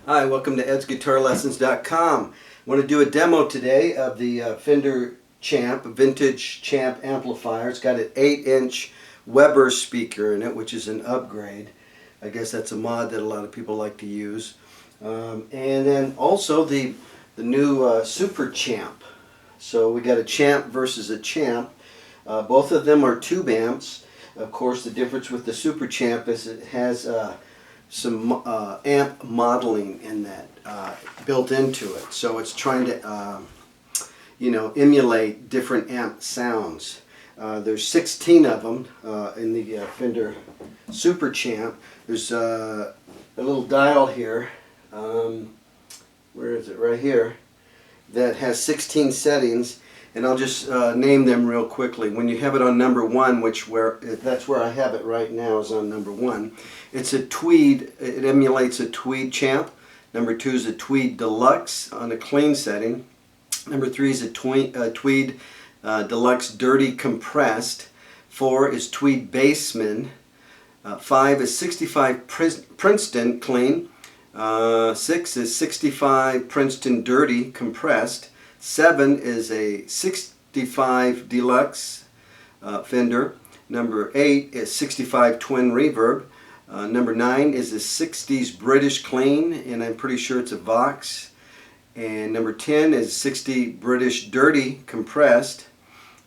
Hi, welcome to edsguitarlessons.com. I want to do a demo today of the Fender Champ, a vintage Champ amplifier. It's got an 8-inch Weber speaker in it, which is an upgrade. I guess that's a mod that a lot of people like to use. And then also the new Super Champ. So we got a Champ versus a Champ. Both of them are tube amps. Of course, the difference with the Super Champ is it has some amp modeling in that built into it, so it's trying to emulate different amp sounds. There's 16 of them in the Fender Super Champ. There's a little dial here, where is it, right here, that has 16 settings, and I'll just name them real quickly. When you have it on number 1, that's where I have it right now, is on number 1. It's a Tweed, it emulates a Tweed Champ. Number 2 is a Tweed Deluxe on a clean setting. Number 3 is a Tweed Deluxe Dirty Compressed. 4 is Tweed Bassman. 5 is 65 Princeton Clean. 6 is 65 Princeton Dirty Compressed. 7 is a 65 Deluxe Fender. Number 8 is 65 Twin Reverb. Number 9 is a 60s British Clean, and I'm pretty sure it's a Vox. And number 10 is 60 British Dirty Compressed.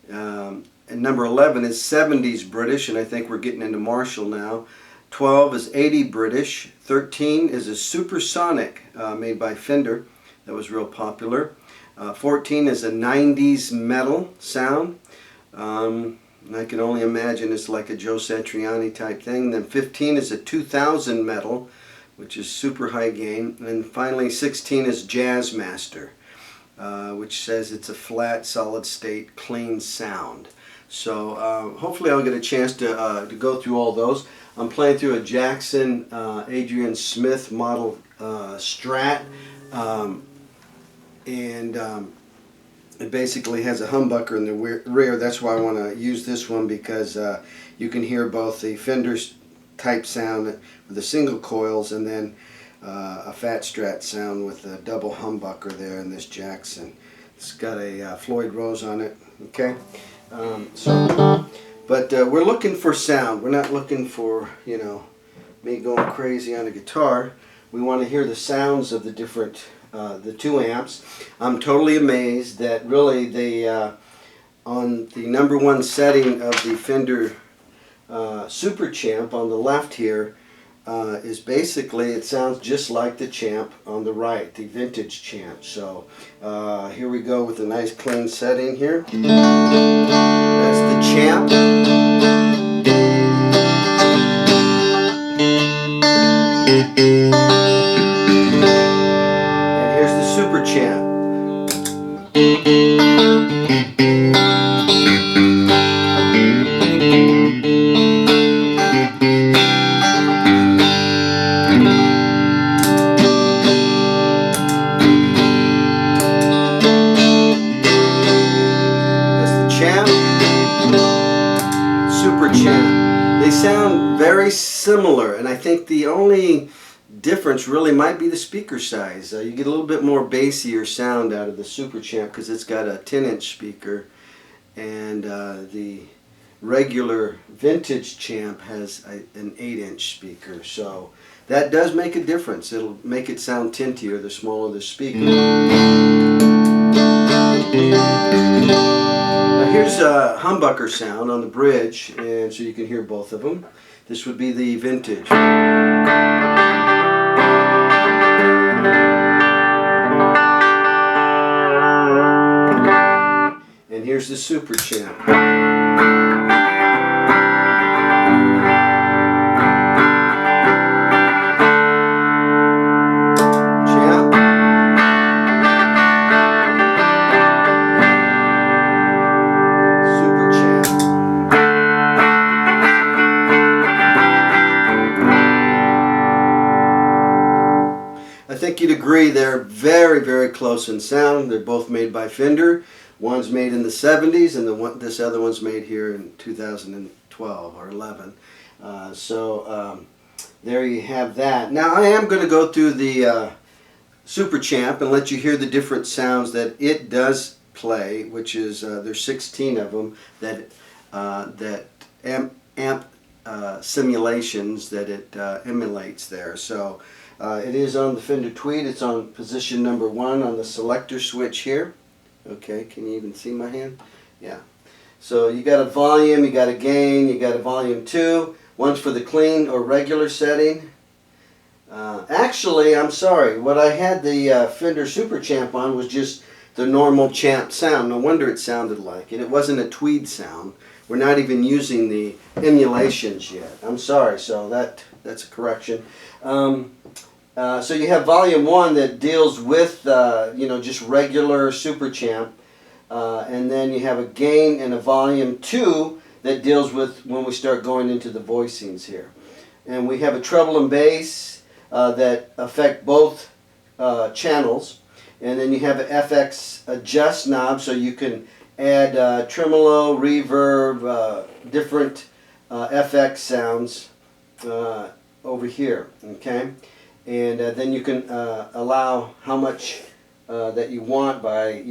And number 11 is 70s British, and I think we're getting into Marshall now. 12 is 80 British. 13 is a Supersonic made by Fender. That was real popular. 14 is a 90s metal sound. And I can only imagine it's like a Joe Satriani type thing. Then 15 is a 2000 metal, which is super high gain. And finally 16 is Jazzmaster, which says it's a flat, solid state, clean sound. So hopefully I'll get a chance to go through all those. I'm playing through a Jackson Adrian Smith model Strat. It basically has a humbucker in the rear. That's why I want to use this one, because you can hear both the Fender type sound with the single coils and then a Fat Strat sound with a double humbucker there in this Jackson. It's got a Floyd Rose on it. Okay, but we're looking for sound. We're not looking for me going crazy on a guitar. We want to hear the sounds of the different the two amps. I'm totally amazed that really on the number 1 setting of the Fender Super Champ on the left here is basically, it sounds just like the Champ on the right, the vintage Champ. So here we go with a nice clean setting here. That's the Champ. Super Champ. That's the Champ. Super Champ. They sound very similar, and I think the only difference really might be the speaker size. You get a little bit more bassier sound out of the Super Champ because it's got a 10-inch speaker, and the regular vintage Champ has an 8-inch speaker. So that does make a difference. It'll make it sound tintier the smaller the speaker. Now here's a humbucker sound on the bridge, and so you can hear both of them. This would be the vintage. And here's the Super Champ. Champ. Super Champ. I think you'd agree they're very, very close in sound. They're both made by Fender. One's made in the 70s, and this other one's made here in 2012 or 11. So there you have that. Now I am going to go through the Super Champ and let you hear the different sounds that it does play, which is there's 16 of them that amp simulations that it emulates there. So it is on the Fender Tweed. It's on position number 1 on the selector switch here. Okay, can you even see my hand? Yeah. So you got a volume, you got a gain, you got a volume 2. One's for the clean or regular setting. Actually, I'm sorry, what I had the Fender Super Champ on was just the normal Champ sound. No wonder it sounded like it. It wasn't a Tweed sound. We're not even using the emulations yet. I'm sorry, so that's a correction. So you have volume 1 that deals with just regular Super Champ, and then you have a gain and a volume 2 that deals with when we start going into the voicings here. And we have a treble and bass that affect both channels, and then you have an FX adjust knob so you can add tremolo, reverb, different FX sounds over here, okay? And then you can allow how much that you want by,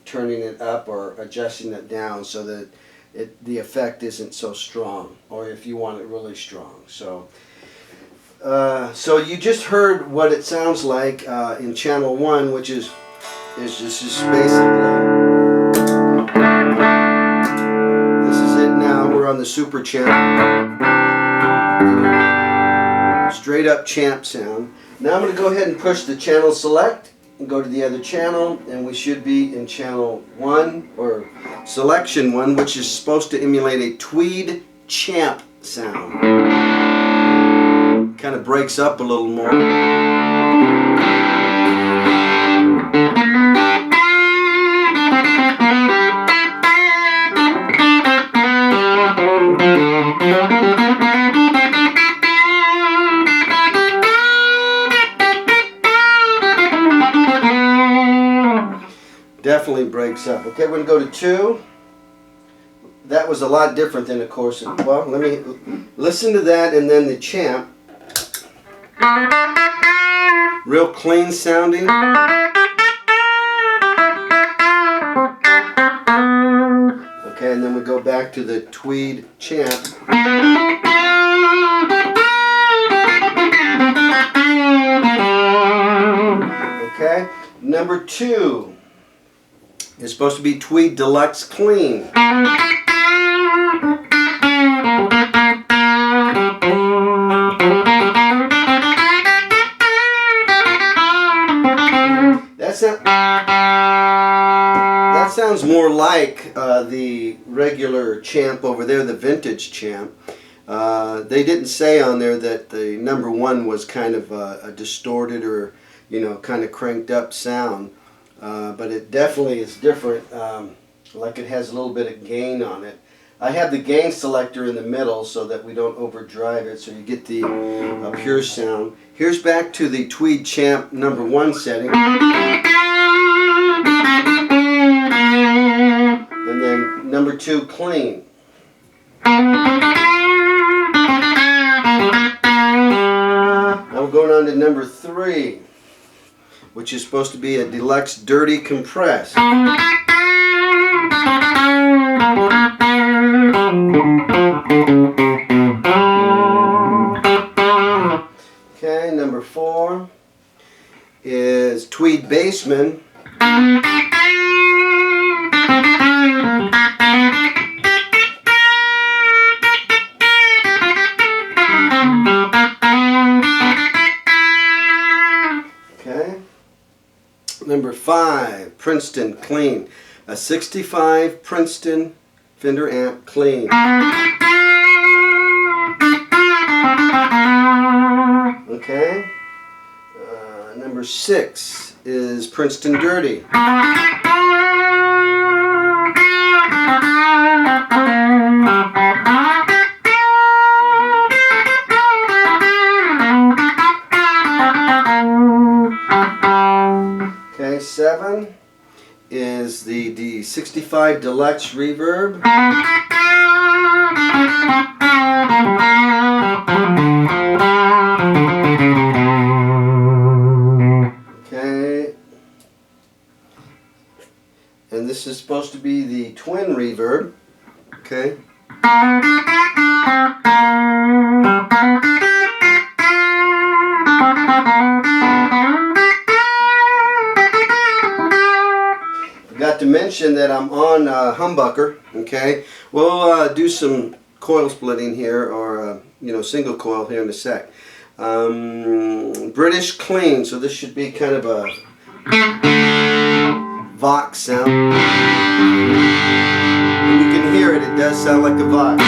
turning it up or adjusting it down so that the effect isn't so strong, or if you want it really strong. So you just heard what it sounds like in channel 1, which is just basically. This is it now. We're on the Super Champ. Straight up Champ sound. Now I'm going to go ahead and push the channel select and go to the other channel, and we should be in channel 1 or selection 1, which is supposed to emulate a Tweed Champ sound. Kind of breaks up a little more. Definitely breaks up. Okay, we're going to go to 2. That was a lot different than, of course, well, let me listen to that, and then the Champ. Real clean sounding. Okay, and then we go back to the Tweed Champ. Okay, number 2 is supposed to be Tweed Deluxe Clean. That sounds more like the regular Champ over there, the vintage Champ. They didn't say on there that the number 1 was kind of a distorted or kind of cranked up sound, but it definitely is different. Like it has a little bit of gain on it. I have the gain selector in the middle so that we don't overdrive it, so you get the pure sound. Here's back to the Tweed Champ number 1 setting. And then number 2 clean. Now we're going on to number 3, which is supposed to be a Deluxe Dirty Compress. Okay, number 4 is Tweed Bassman. Okay. Number 5, Princeton Clean. A 65 Princeton Fender amp clean. Okay. Number 6 is Princeton Dirty. Okay, 7 is the 65 Deluxe Reverb. Okay, this is supposed to be the twin reverb. Okay. Forgot to mention that I'm on humbucker. Okay. We'll do some coil splitting here, or single coil here in a sec. British clean, so this should be kind of a Vox sound. And you can hear it, it does sound like a Vox.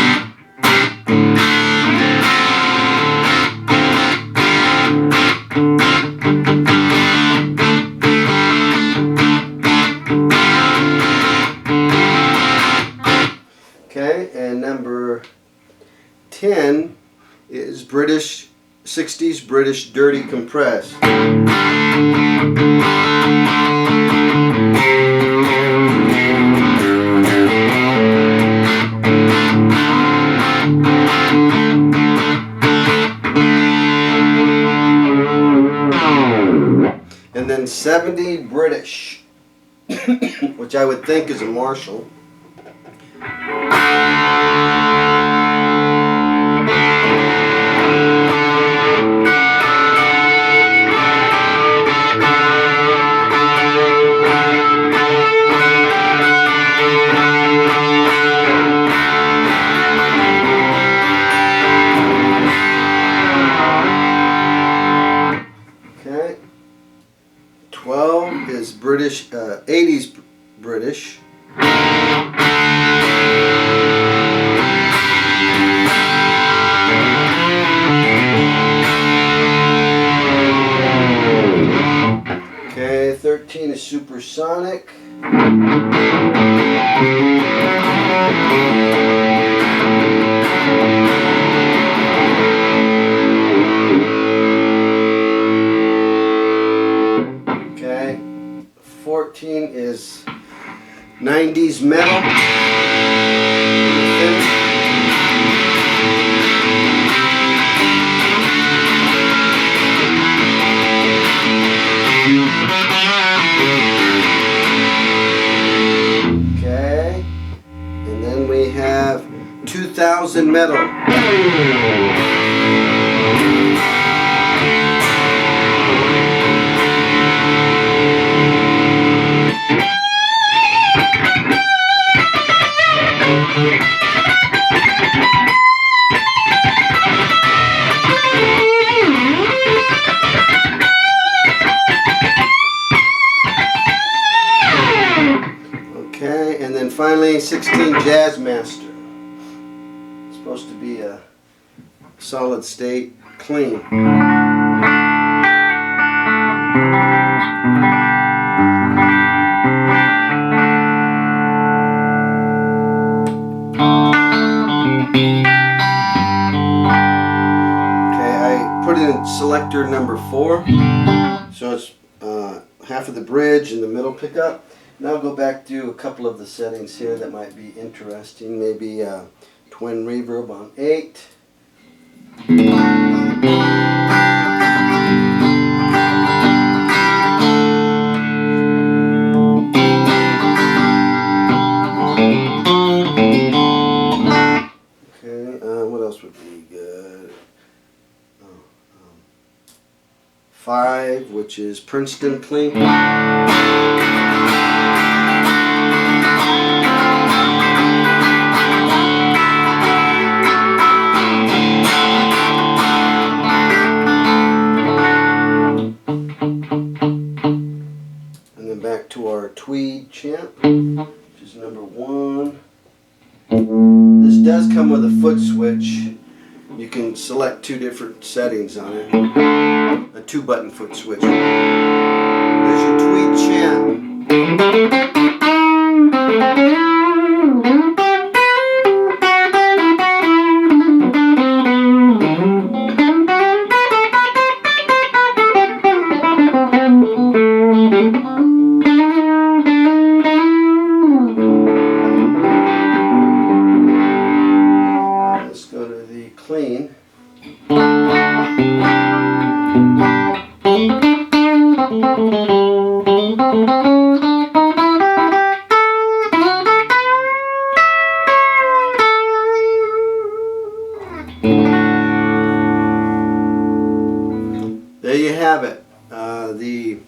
Okay, and number 10 is British 60s British Dirty Compress. And then 70 British, which I would think is a Marshall. Okay. 12 is British, 80s British. Okay, 13 is Supersonic. Okay, 14 is 90s metal. Okay, and then we have 2000 metal. Okay, and then finally 16 Jazzmaster. It's supposed to be a solid state clean. Okay, I put in selector number 4, so it's half of the bridge and the middle pickup. Now I'll go back to a couple of the settings here that might be interesting. Maybe twin reverb on 8. Okay, what else would be good? 5, which is Princeton clean. And then back to our Tweed champ, which is number 1. This does come with a foot switch. You can select 2 different settings on it. A 2-button foot switch. There's your Tweed champ. Let's go to the clean. the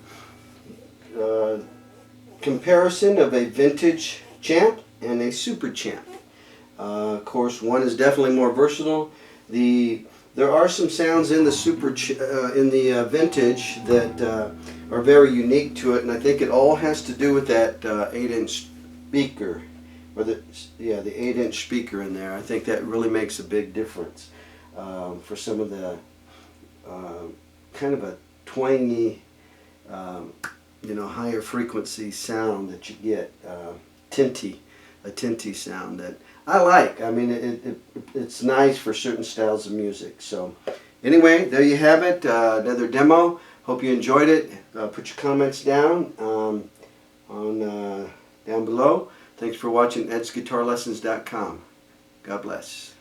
comparison of a vintage Champ and a Super Champ. Of course, one is definitely more versatile. There are some sounds in the in the vintage that are very unique to it, and I think it all has to do with that 8-inch speaker, or the 8-inch speaker in there. I think that really makes a big difference for some of the kind of a twangy, higher frequency sound that you get, a tinty sound that I like. I mean, it's nice for certain styles of music. So anyway, there you have it, another demo. Hope you enjoyed it. Put your comments down down below. Thanks for watching edsguitarlessons.com. God bless.